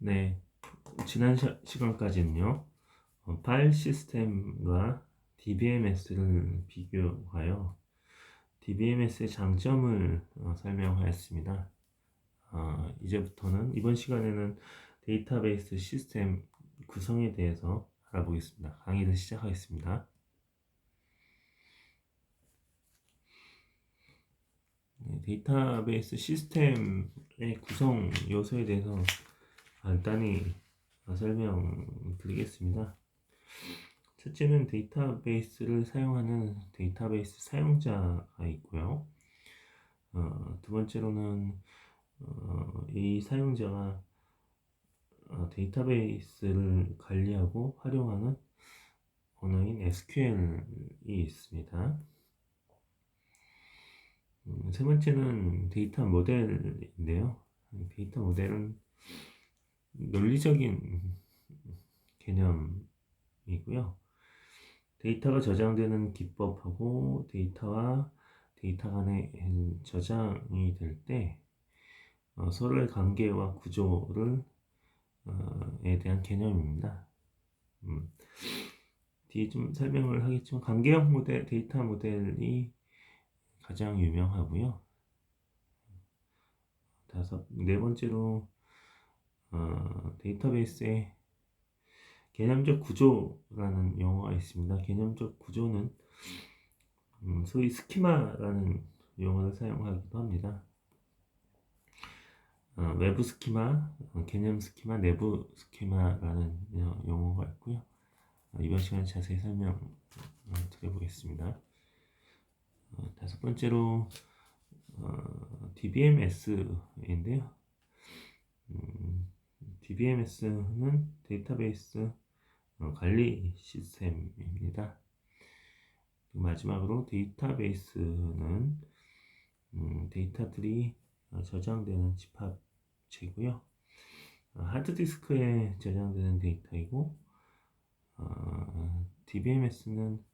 네, 지난 시간까지는요, 파일 시스템과 DBMS를 비교하여 DBMS의 장점을 설명하였습니다. 이번 시간에는 데이터베이스 시스템 구성에 대해서 알아보겠습니다. 강의를 시작하겠습니다. 네, 데이터베이스 시스템의 구성 요소에 대해서 간단히 설명드리겠습니다. 첫째는 데이터베이스를 사용하는 데이터베이스 사용자가 있고요. 두 번째로는 이 사용자가 데이터베이스를 관리하고 활용하는 언어인 SQL이 있습니다. 세 번째는 데이터 모델인데요. 데이터 모델은 논리적인 개념이고요. 데이터가 저장되는 기법하고 데이터와 데이터 간의 저장이 될 때 서로의 관계와 구조를 에 대한 개념입니다. 뒤에 좀 설명을 하겠지만 관계형 모델, 데이터 모델이 가장 유명하고요. 네 번째로 데이터베이스의 개념적 구조라는 용어가 있습니다. 개념적 구조는 소위 스키마라는 용어를 사용하기도 합니다. 외부 스키마, 개념 스키마, 내부 스키마라는 용어가 있고요. 이번 시간에 자세히 설명 드려보겠습니다. 다섯 번째로 DBMS인데요. DBMS는 데이터베이스 관리 시스템입니다. 마지막으로 데이터베이스는 데이터들이 저장되는 집합체고요. 하드디스크에 저장되는 데이터이고 DBMS는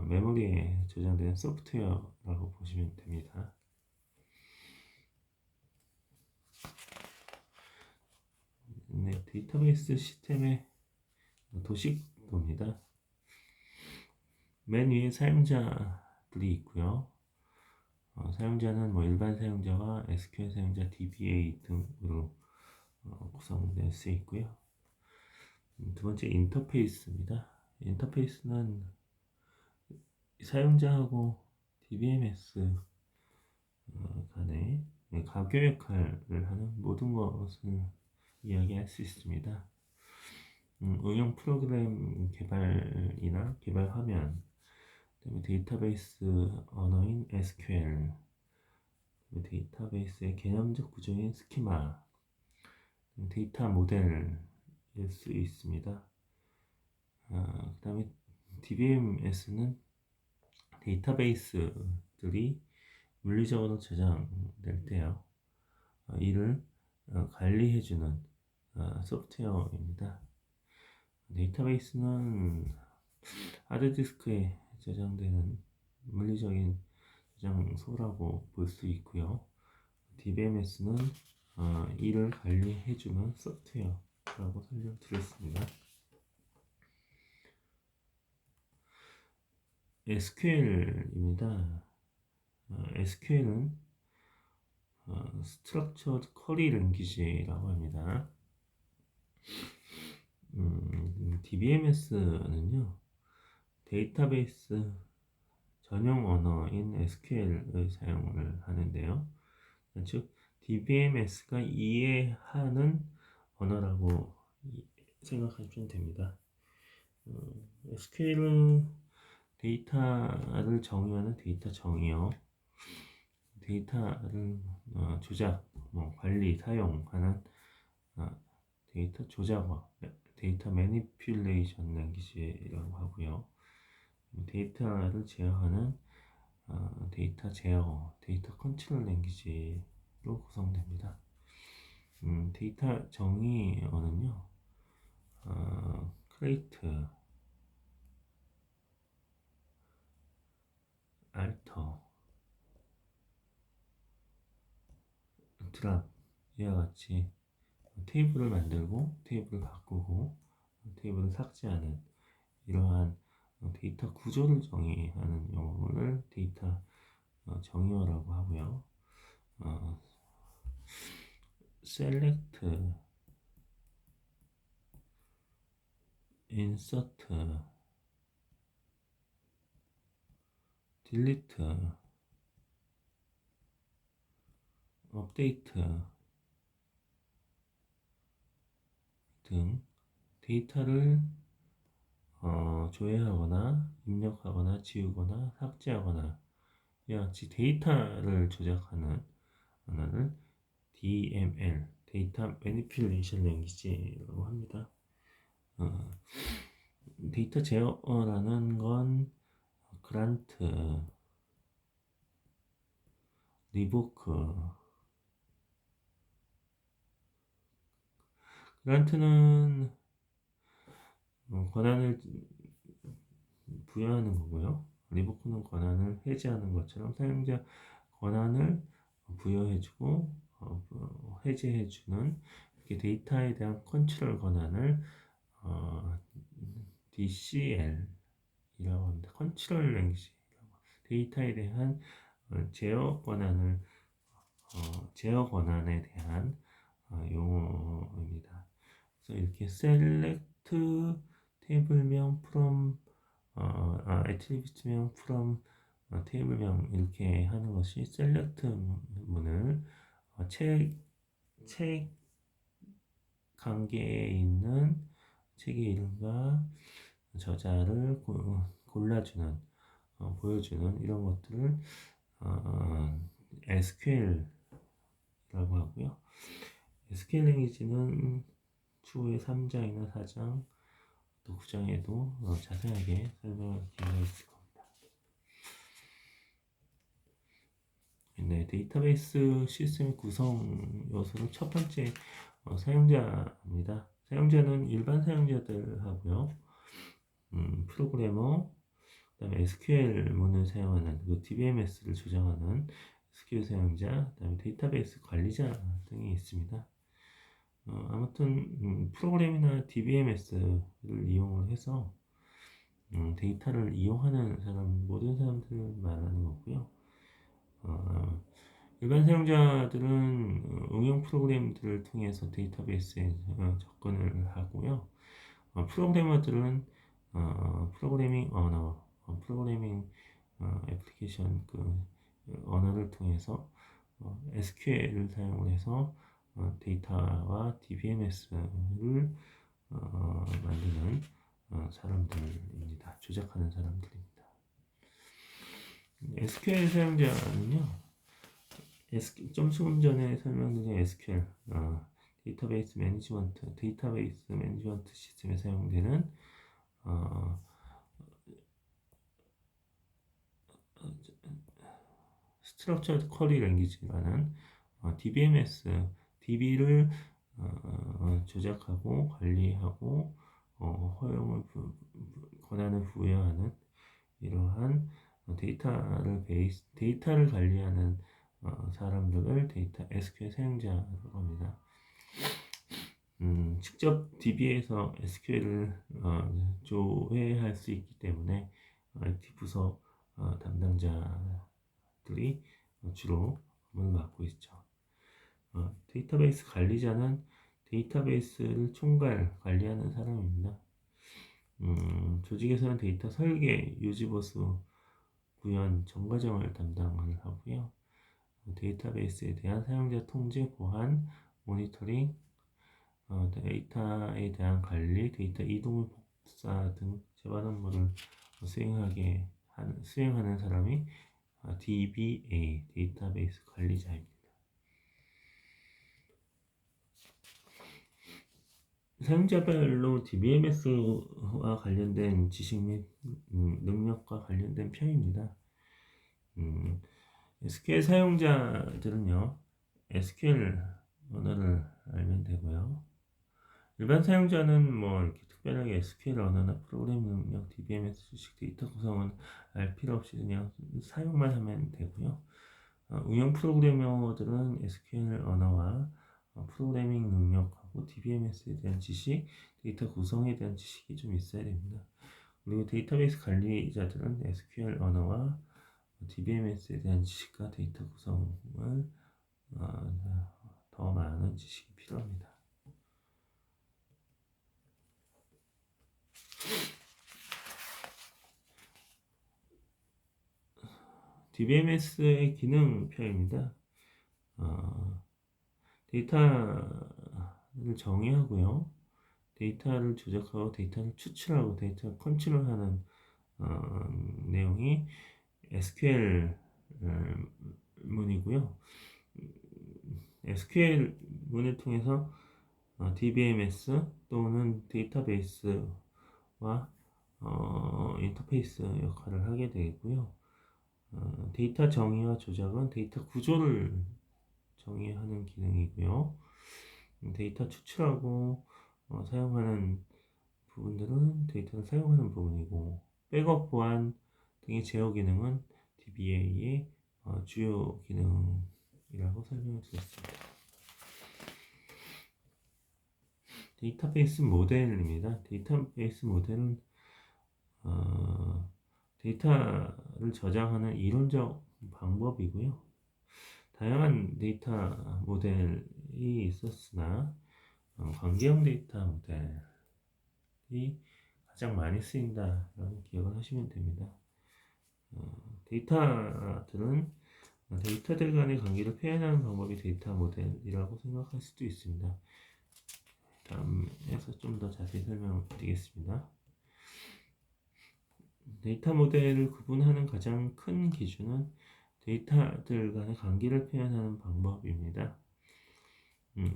메모리에 저장되는 소프트웨어라고 보시면 됩니다. 네, 데이터베이스 시스템의 도식도입니다. 맨 위에 사용자들이 있고요. 사용자는 일반 사용자와 SQL 사용자, DBA 등으로 구성될 수 있고요. 두 번째 인터페이스입니다. 인터페이스는 사용자하고 DBMS 간의 가교 역할을 하는 모든 것을 이야기할 수 있습니다. 응용 프로그램 개발이나 개발 화면, 그다음에 데이터베이스 언어인 SQL, 데이터베이스의 개념적 구조인 스키마, 데이터 모델일 수 있습니다. 그 다음에 DBMS는 데이터베이스들이 물리적으로 저장될 때요. 이를 관리해주는 소프트웨어입니다. 데이터베이스는 하드디스크에 저장되는 물리적인 저장소라고 볼 수 있고요. DBMS는 이를 관리해주는 소프트웨어라고 설명드렸습니다. SQL입니다. SQL은 Structured Query Language라고 합니다. DBMS는요, 데이터베이스 전용 언어인 SQL을 사용을 하는데요. 즉, DBMS가 이해하는 언어라고 생각하시면 됩니다. SQL은 데이터를 정의하는 데이터 정의어, 데이터를 조작, 관리, 사용하는 데이터 조작어, 데이터 매니퓰레이션 랭귀지라고 하고요. 데이터를 제어하는 데이터 제어, 데이터 컨트롤 랭귀지로 구성됩니다. 데이터 정의어는요, 크레이트, 알터, 드랍 이와 같이 테이블을 만들고 테이블을 바꾸고 테이블을 삭제하는 이러한 데이터 구조를 정의하는 용어를 데이터 정의어라고 하고요. select, insert, delete, update 등 데이터를 조회하거나 입력하거나 지우거나 삭제하거나 이와 같이 데이터를 조작하는 언어를 DML, 데이터 매니플레이션 랭귀지라고 합니다. 데이터 제어라는 건 그란트, 리보크. 그란트는 권한을 부여하는 거고요. 리보크는 권한을 해제하는 것처럼 사용자 권한을 부여해주고 해제해주는 이렇게 데이터에 대한 컨트롤 권한을 DCL이라고 합니다. 컨트롤 랭귀지. 데이터에 대한 제어 권한을 제어 권한에 대한 용어입니다. 그래서 이렇게 select 테이블명 from attribute명 from 테이블명 이렇게 하는 것이 select 문을 책 관계에 있는 책의 이름과 저자를 골라주는 보여주는 이런 것들을 SQL이라고 하고요. SQL 랭귀지는 추후에 3장이나 4장 또 9장에도 자세하게 설명할 기회가 있을 겁니다. 네, 데이터베이스 시스템 구성 요소는 첫 번째 사용자입니다. 사용자는 일반 사용자들하고요. 프로그래머, 그다음에 SQL 문을 사용하는 DBMS를 조정하는 SQL 사용자, 그다음에 데이터베이스 관리자 등이 있습니다. 아무튼 프로그램이나 DBMS를 이용을 해서 데이터를 이용하는 사람 모든 사람들을 말하는 거고요. 일반 사용자들은 응용 프로그램들을 통해서 데이터베이스에 접근을 하고요. 프로그래머들은 프로그래밍 언어, 프로그래밍 애플리케이션 언어를 통해서 SQL을 사용을 해서 데이터와 DBMS를 만드는 사람들입니다. 조작하는 사람들입니다. SQL 사용자는요. 좀 전에 설명드린 SQL 데이터베이스 매니지먼트 시스템에 사용되는 스트럭처드 쿼리 랭귀지라는 DB를 조작하고 관리하고 권한을 부여하는 이러한 데이터를 관리하는 사람들을 SQL 사용자라고 합니다. 직접 DB에서 SQL을 조회할 수 있기 때문에 IT 부서 담당자들이 주로 업무를 맡고 있죠. 데이터베이스 관리자는 데이터베이스를 관리하는 사람입니다. 조직에서는 데이터 설계, 유지보수, 구현, 정과정을 담당을 하고요. 데이터베이스에 대한 사용자 통제, 보안, 모니터링, 데이터에 대한 관리, 데이터 이동 복사 등 재반 업무를 수행하는 사람이 DBA, 데이터베이스 관리자입니다. 사용자별로 DBMS와 관련된 지식 및 능력과 관련된 편입니다. SQL 사용자들은요, SQL 언어를 알면 되고요. 일반 사용자는 뭐 이렇게 특별하게 SQL 언어나 프로그래밍 능력, DBMS 주식, 데이터 구성은 알 필요 없이 그냥 사용만 하면 되고요. 운영 프로그래머들은 SQL 언어와 프로그래밍 능력하고 DBMS에 대한 지식, 데이터 구성에 대한 지식이 좀 있어야 됩니다. 그리고 데이터베이스 관리자들은 SQL 언어와 DBMS에 대한 지식과 데이터 구성을 더 많은 지식이 필요합니다. DBMS의 기능표입니다. 데이터를 정의하고요. 데이터를 조작하고 데이터를 추출하고 데이터 컨트롤하는 내용이 SQL 문이고요. SQL 문을 통해서 DBMS 또는 데이터베이스와 인터페이스 역할을 하게 되고요. 데이터 정의와 조작은 데이터 구조를 정의하는 기능이고요. 데이터 추출하고 사용하는 부분들은 데이터를 사용하는 부분이고, 백업 보안 등의 제어 기능은 DBA의 주요 기능이라고 설명을 드렸습니다. 데이터베이스 모델입니다. 데이터베이스 모델은 데이터를 저장하는 이론적 방법이고요. 다양한 데이터 모델이 있었으나 관계형 데이터 모델이 가장 많이 쓰인다라는 기억을 하시면 됩니다. 데이터들은 데이터들 간의 관계를 표현하는 방법이 데이터 모델이라고 생각할 수도 있습니다. 다음에서 좀 더 자세히 설명을 드리겠습니다. 데이터 모델을 구분하는 가장 큰 기준은 데이터들 간의 관계를 표현하는 방법입니다.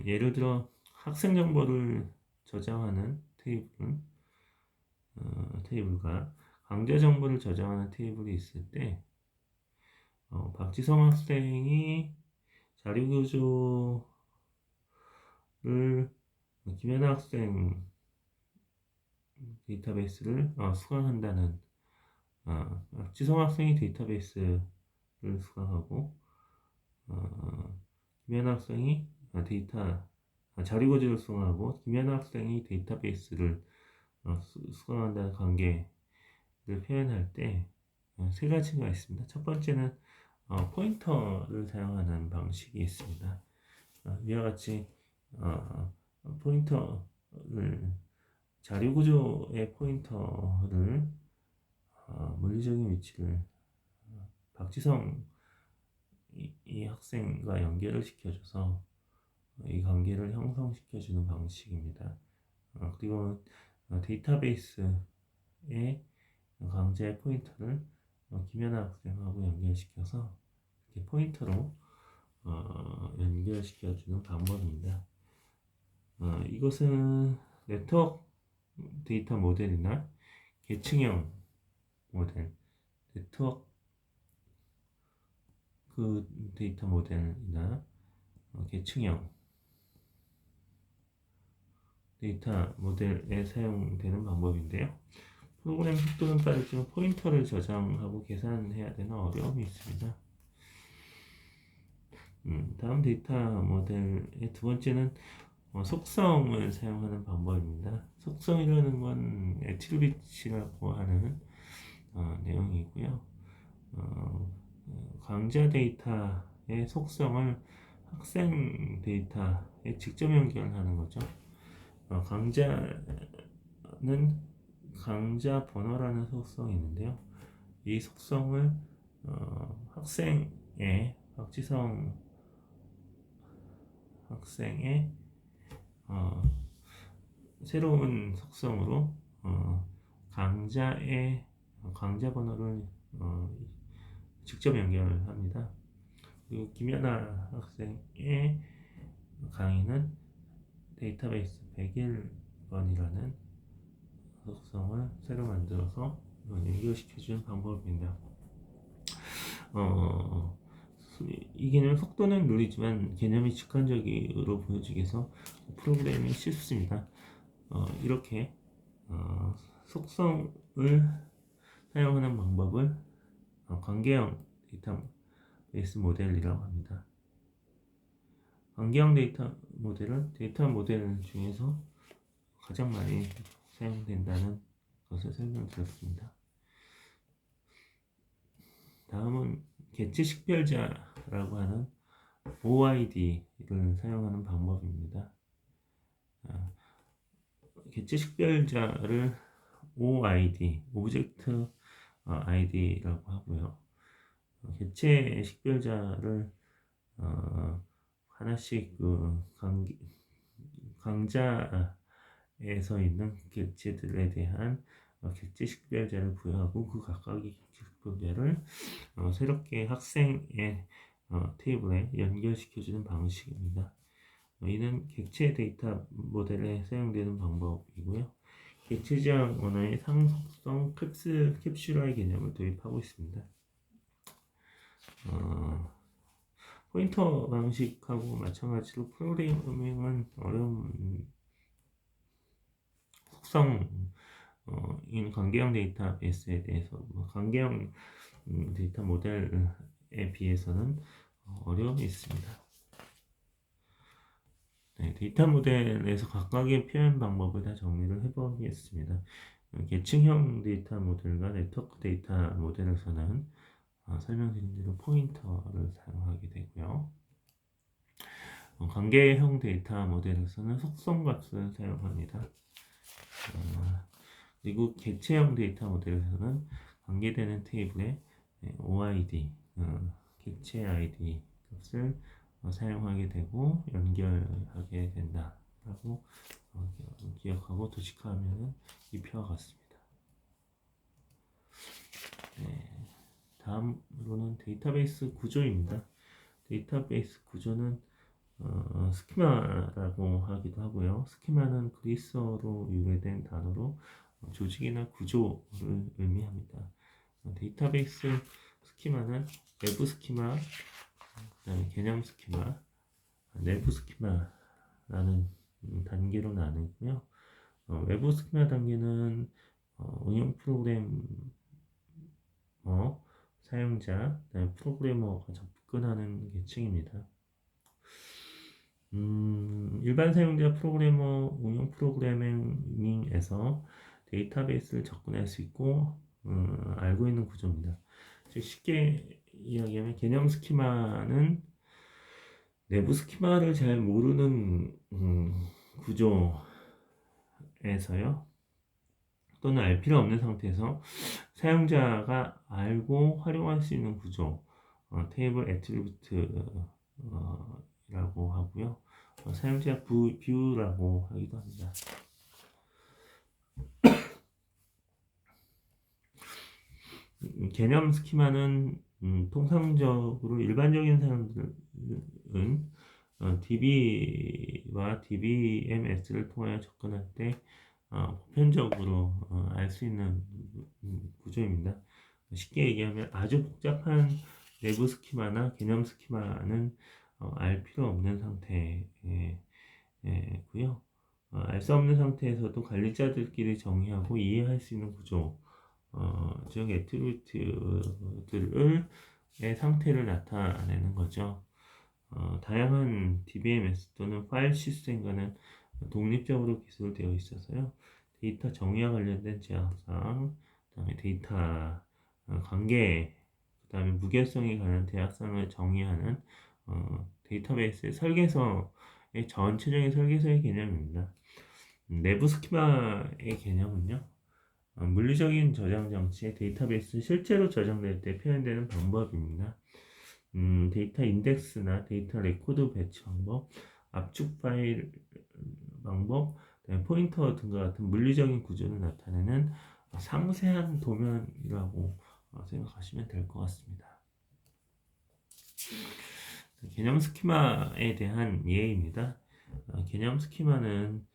예를 들어 학생 정보를 저장하는 테이블과 강좌 정보를 저장하는 테이블이 있을 때 박지성 학생이 자료구조를 김연아 학생 데이터베이스를 수강한다는 박지성 학생이 데이터베이스를 수강하고 김연아 학생이 자료구조를 수강하고 김연아 학생이 데이터베이스를 수강한다는 관계를 표현할 때 세 가지가 있습니다. 첫 번째는 포인터를 사용하는 방식이 있습니다. 이와 같이 포인터를 자료구조의 포인터를 물리적인 위치를 박지성 이 학생과 연결을 시켜줘서 이 관계를 형성시켜주는 방식입니다. 그리고 데이터베이스의 강좌의 포인터를 김연아 학생하고 연결시켜서 이렇게 포인터로 연결시켜주는 방법입니다. 이것은 네트워크 데이터 모델이나 계층형 모델, 네트워크 데이터 모델이나 계층형 데이터 모델에 사용되는 방법인데요. 프로그램 속도는 빠르지만 포인터를 저장하고 계산해야 되는 어려움이 있습니다. 다음 데이터 모델의 두 번째는 속성을 사용하는 방법입니다. 속성이라는 건 애트리뷰트라고 하는 내용이고요. 강좌 데이터의 속성을 학생 데이터에 직접 연결하는 거죠. 강좌는 강좌 번호라는 속성이 있는데요. 이 속성을 박지성 학생의 새로운 속성으로 강좌 번호를 직접 연결합니다. 그리고 김연아 학생의 강의는 데이터베이스 101번이라는 속성을 새로 만들어서 연결시켜주는 방법입니다. 이 개념 속도는 느리지만 개념이 직관적으로 보여지기 위해서 프로그래밍이 쉽습니다. 이렇게 속성을 사용하는 방법을 관계형 데이터베이스 모델이라고 합니다. 관계형 모델은 데이터 모델 중에서 가장 많이 사용된다는 것을 설명드렸습니다. 다음은 개체 식별자라고 하는 OID를 사용하는 방법입니다. 개체 식별자를 OID, 오브젝트 ID라고 하고요. 개체 식별자를 하나씩 강자에서 있는 객체들에 대한 객체 식별자를 부여하고 그 각각의 객체 식별자를 새롭게 학생의 테이블에 연결시켜주는 방식입니다. 이는 객체 데이터 모델에 사용되는 방법이고요. 객체지향 언어의 상속성 캡슐화의 개념을 도입하고 있습니다. 포인터 방식하고 마찬가지로 프로그래밍은 어려운 속성인 관계형 데이터베이스에 대해서 관계형 데이터 모델에 비해서는 어려움이 있습니다. 네, 데이터 모델에서 각각의 표현 방법을 다 정리를 해보겠습니다. 계층형 데이터 모델과 네트워크 데이터 모델에서는 설명드린 대로 포인터를 사용하게 되고요. 관계형 데이터 모델에서는 속성값을 사용합니다. 그리고 객체형 데이터 모델에서는 관계되는 테이블에 OID, 객체 ID 값을 사용하게 되고 연결하게 된다라고 기억하고 도식화하면 이 표와 같습니다. 네, 다음으로는 데이터베이스 구조입니다. 데이터베이스 구조는 스키마라고 하기도 하고요. 스키마는 그리스어로 유래된 단어로 조직이나 구조를 의미합니다. 데이터베이스 스키마는 외부 스키마, 그다음에 개념 스키마, 내부 스키마라는 단계로 나누고요. 외부 스키마 단계는 응용 프로그래머, 사용자, 그다음에 프로그래머가 접근하는 계층입니다. 일반 사용자 프로그래머 응용 프로그래밍에서 데이터베이스를 접근할 수 있고 알고 있는 구조입니다. 즉 쉽게 이야기하면 개념 스키마는 내부 스키마를 잘 모르는 구조에서요, 또는 알 필요 없는 상태에서 사용자가 알고 활용할 수 있는 구조, 테이블 애트리뷰트라고 하고요. 사용자 뷰라고 하기도 합니다. 개념 스키마는 통상적으로 일반적인 사람들은 DB와 DBMS를 통하여 접근할 때 보편적으로 알 수 있는 구조입니다. 쉽게 얘기하면 아주 복잡한 내부 스키마나 개념 스키마는 알 필요 없는 상태고요. 알 수 없는 상태에서도 관리자들끼리 정의하고 이해할 수 있는 구조, 즉 애트리뷰트들의 상태를 나타내는 거죠. 다양한 DBMS 또는 파일 시스템과는 독립적으로 기술되어 있어서요. 데이터 정의와 관련된 제약사항, 그다음에 데이터 관계, 그다음에 무결성에 관한 제약사항을 정의하는 데이터베이스의 설계서의 전체적인 설계서의 개념입니다. 내부 스키마의 개념은요, 물리적인 저장 장치의 데이터베이스 실제로 저장될 때 표현되는 방법입니다. 데이터 인덱스나 데이터 레코드 배치 방법, 압축 파일 방법, 포인터 등과 같은 물리적인 구조를 나타내는 상세한 도면이라고 생각하시면 될 것 같습니다. 개념 스키마에 대한 예입니다. 개념 스키마는요,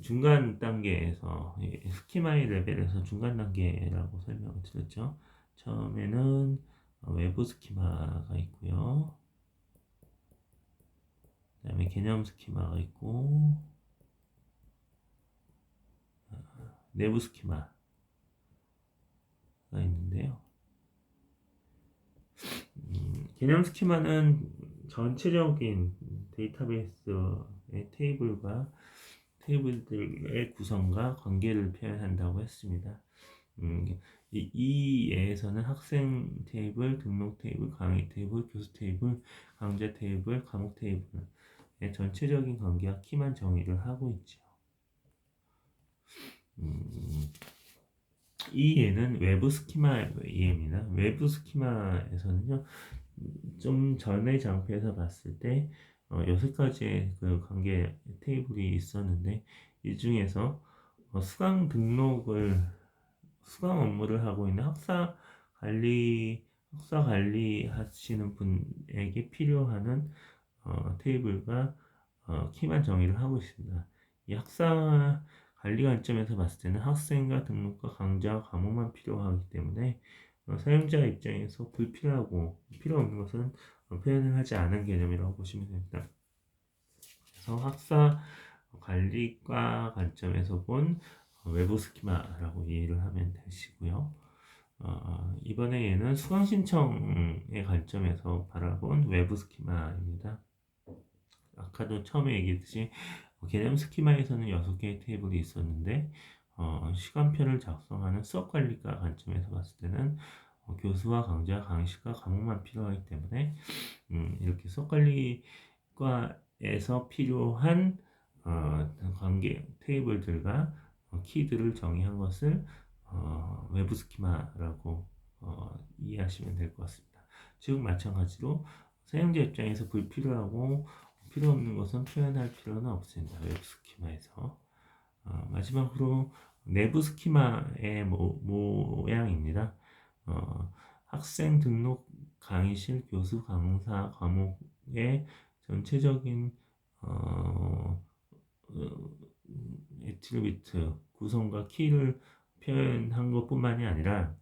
중간 단계에서 스키마의 레벨에서 중간 단계라고 설명을 드렸죠. 처음에는 외부 스키마가 있고요. 그 다음에 개념 스키마가 있고 내부 스키마가 있는데요. 개념 스키마는 전체적인 데이터베이스의 테이블들의 구성과 관계를 표현한다고 했습니다. 이 예에서는 학생 테이블, 등록 테이블, 강의 테이블, 교수 테이블, 강좌 테이블, 과목 테이블의 전체적인 관계와 키만 정의를 하고 있죠. 이 예는 외부 스키마 예입니다. 외부 스키마에서는요, 좀 전의 장표에서 봤을 때 6가지의 그 관계 테이블이 있었는데, 이 중에서 수강 업무를 하고 있는 학사 관리 하시는 분에게 필요한 테이블과 키만 정의를 하고 있습니다. 이 학사 관리 관점에서 봤을 때는 학생과 등록과 강좌 과목만 필요하기 때문에 사용자 입장에서 불필요하고 필요 없는 것은 표현을 하지 않은 개념이라고 보시면 됩니다. 그래서 학사 관리과 관점에서 본 외부 스키마라고 이해를 하면 되시고요. 이번에 얘는 수강 신청의 관점에서 바라본 외부 스키마입니다. 아까도 처음에 얘기했듯이 개념 스키마에서는 6개의 테이블이 있었는데 시간표를 작성하는 수업 관리과 관점에서 봤을 때는 교수와 강좌, 강의실과 과목만 필요하기 때문에 이렇게 수업 관리과에서 필요한 관계 테이블들과 키들을 정의한 것을 외부 스키마라고 이해하시면 될 것 같습니다. 즉 마찬가지로 사용자 입장에서 불필요하고 필요 없는 것은 표현할 필요는 없습니다. 외부 스키마에서. 마지막으로 내부 스키마의 모양입니다. 학생 등록 강의실 교수 강사 과목의 전체적인 애트리뷰트 구성과 키를 표현한 것뿐만이 아니라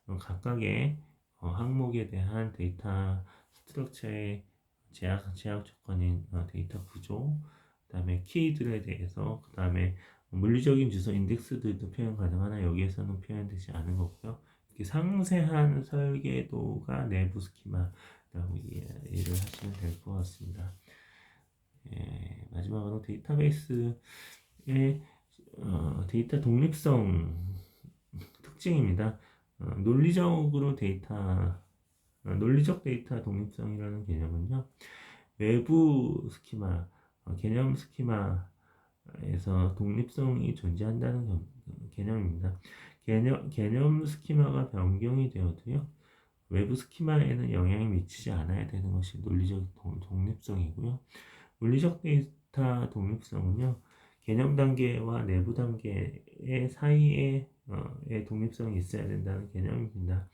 각각의 항목에 대한 데이터 스트럭처의 제약 조건인 데이터 구조, 그 다음에 키들에 대해서, 그 다음에 물리적인 주소 인덱스들도 표현 가능하나 여기에서는 표현되지 않은 거고요. 이렇게 상세한 설계도가 내부 스키마라고 이해를 하시면 될 것 같습니다. 마지막으로 데이터베이스의 데이터 독립성 특징입니다. 논리적 데이터 독립성이라는 개념은요, 외부 스키마, 개념 스키마에서 독립성이 존재한다는 개념입니다. 개념 스키마가 변경이 되어도요, 외부 스키마에는 영향이 미치지 않아야 되는 것이 논리적 독립성이고요. 물리적 데이터 독립성은요, 개념 단계와 내부 단계의 사이에 독립성이 있어야 된다는 개념입니다.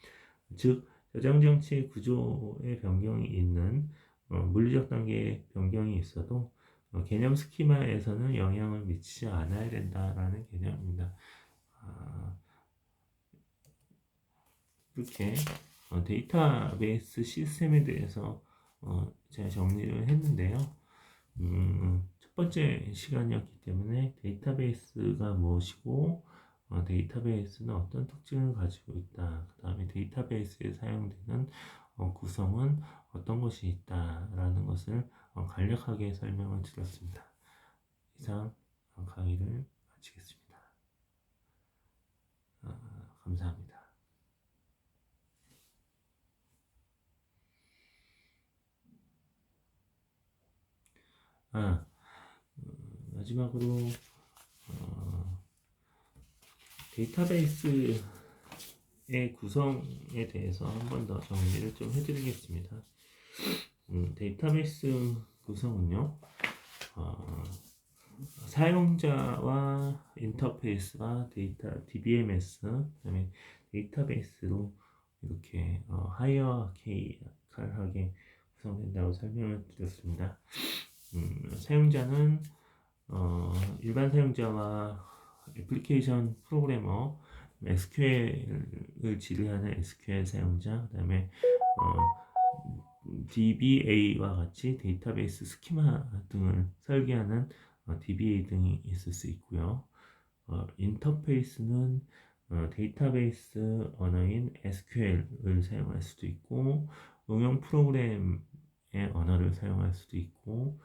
즉, 저장 장치의 구조의 변경이 있는 물리적 단계의 변경이 있어도 개념 스키마에서는 영향을 미치지 않아야 된다라는 개념입니다. 이렇게 데이터베이스 시스템에 대해서 제가 정리를 했는데요. 첫 번째 시간이었기 때문에 데이터베이스가 무엇이고 데이터베이스는 어떤 특징을 가지고 있다. 그 다음에 데이터베이스에 사용되는 구성은 어떤 것이 있다라는 것을 간략하게 설명을 드렸습니다. 이상 강의를 마치겠습니다. 감사합니다. 마지막으로 데이터베이스의 구성에 대해서 한 번 더 정리를 좀 해드리겠습니다. 데이터베이스 구성은요, 사용자와 인터페이스와 데이터 DBMS, 그다음에 데이터베이스로 이렇게 하이어키컬하게 구성된다고 설명을 드렸습니다. 사용자는 일반 사용자와 애플리케이션 프로그래머, SQL을 지휘하는 SQL 사용자, 그 다음에 DBA와 같이 데이터베이스 스키마 등을 설계하는 DBA 등이 있을 수 있고요. 인터페이스는 데이터베이스 언어인 SQL을 사용할 수도 있고, 응용 프로그램의 언어를 사용할 수도 있고,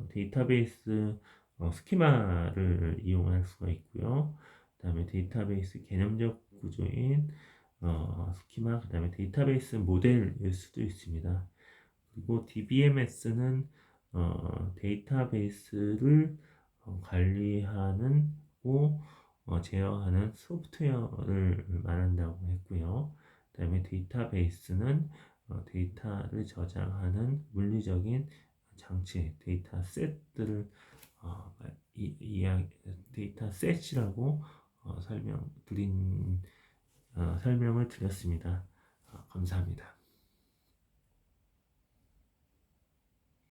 데이터베이스 스키마를 이용할 수가 있고요. 그다음에 데이터베이스 개념적 구조인 스키마, 그다음에 데이터베이스 모델일 수도 있습니다. 그리고 DBMS는 데이터베이스를 관리하는 고 제어하는 소프트웨어를 말한다고 했고요. 그다음에 데이터베이스는 데이터를 저장하는 물리적인 장치, 데이터 셋들을 어, 데이터 셋이라고 설명을 드렸습니다. 감사합니다.